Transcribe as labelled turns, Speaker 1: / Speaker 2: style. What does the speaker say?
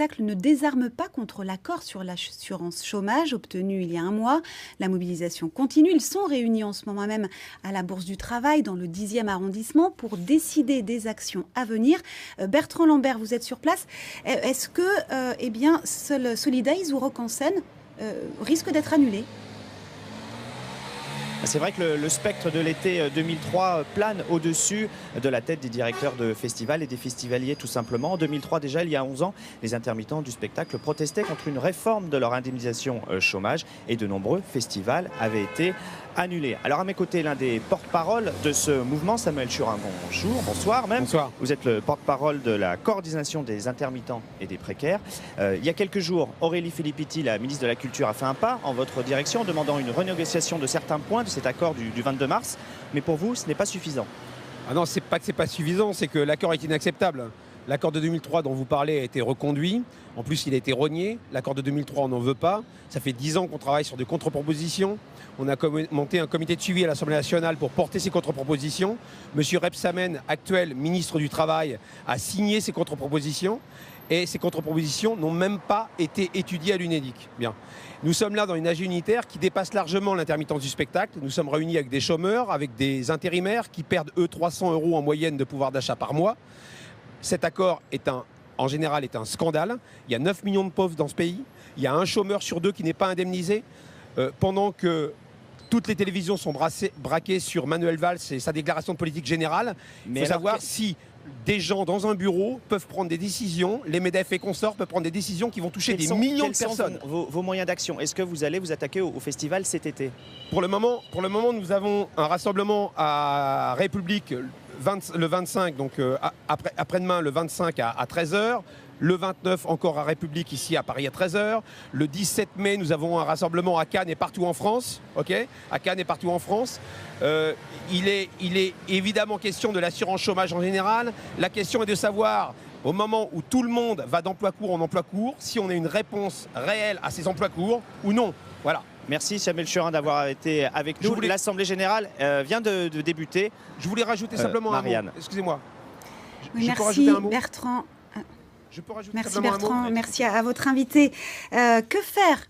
Speaker 1: spectacle ne désarme pas contre l'accord sur l'assurance chômage obtenu il y a un mois. La mobilisation continue. Ils sont réunis en ce moment même à la Bourse du Travail dans le 10e arrondissement pour décider des actions à venir. Bertrand Lambert, vous êtes sur place. Est-ce que Solidays ou Rock en Seine risque d'être annulé ?
Speaker 2: C'est vrai que le spectre de l'été 2003 plane au-dessus de la tête des directeurs de festivals et des festivaliers tout simplement. En 2003 déjà, il y a 11 ans, les intermittents du spectacle protestaient contre une réforme de leur indemnisation chômage et de nombreux festivals avaient été annulés. Alors à mes côtés, l'un des porte-parole de ce mouvement, Samuel Churin, bonjour, bonsoir même.
Speaker 3: Bonsoir.
Speaker 2: Vous êtes le porte-parole de la coordination des intermittents et des précaires. Il y a quelques jours, Aurélie Filippetti, la ministre de la Culture, a fait un pas en votre direction en demandant une renégociation de certains points de cet accord du 22 mars. Mais pour vous, ce n'est pas suffisant.
Speaker 3: Ah non, c'est pas que c'est pas suffisant, c'est que l'accord est inacceptable. L'accord de 2003 dont vous parlez a été reconduit. En plus, il a été rogné. L'accord de 2003, on n'en veut pas. Ça fait 10 ans qu'on travaille sur des contre-propositions. On a monté un comité de suivi à l'Assemblée nationale pour porter ces contre-propositions. Monsieur Rebsamen, actuel ministre du Travail, a signé ces contre-propositions. Et ces contre-propositions n'ont même pas été étudiées à l'UNEDIC. Bien. Nous sommes là dans une AG unitaire qui dépasse largement l'intermittence du spectacle. Nous sommes réunis avec des chômeurs, avec des intérimaires qui perdent, eux, 300 € en moyenne de pouvoir d'achat par mois. Cet accord en général est un scandale. Il y a 9 millions de pauvres dans ce pays. Il y a un chômeur sur deux qui n'est pas indemnisé. Pendant que toutes les télévisions sont braquées sur Manuel Valls et sa déclaration de politique générale, il faut savoir si des gens dans un bureau peuvent prendre des décisions, les MEDEF et consorts peuvent prendre des décisions qui vont toucher des millions de personnes.
Speaker 2: Quels sont vos moyens d'action? Est-ce que vous allez vous attaquer au festival cet été?
Speaker 3: Pour le moment, nous avons un rassemblement à République le 25, donc après-demain, le 25 à 13h. Le 29, encore à République, ici à Paris à 13h. Le 17 mai, nous avons un rassemblement à Cannes et partout en France. Okay, à Cannes et partout en France. Il est évidemment question de l'assurance chômage en général. La question est de savoir, au moment où tout le monde va d'emploi court en emploi court, si on a une réponse réelle à ces emplois courts ou non. Voilà.
Speaker 2: Merci Samuel Churin d'avoir été avec nous. L'Assemblée générale vient de débuter.
Speaker 3: Je voulais rajouter simplement
Speaker 2: Marianne.
Speaker 3: un mot. Excusez-moi.
Speaker 1: Oui, merci Bertrand.
Speaker 3: Je peux rajouter
Speaker 1: merci
Speaker 3: simplement
Speaker 1: Bertrand,
Speaker 3: un mot.
Speaker 1: merci à votre invité. Que faire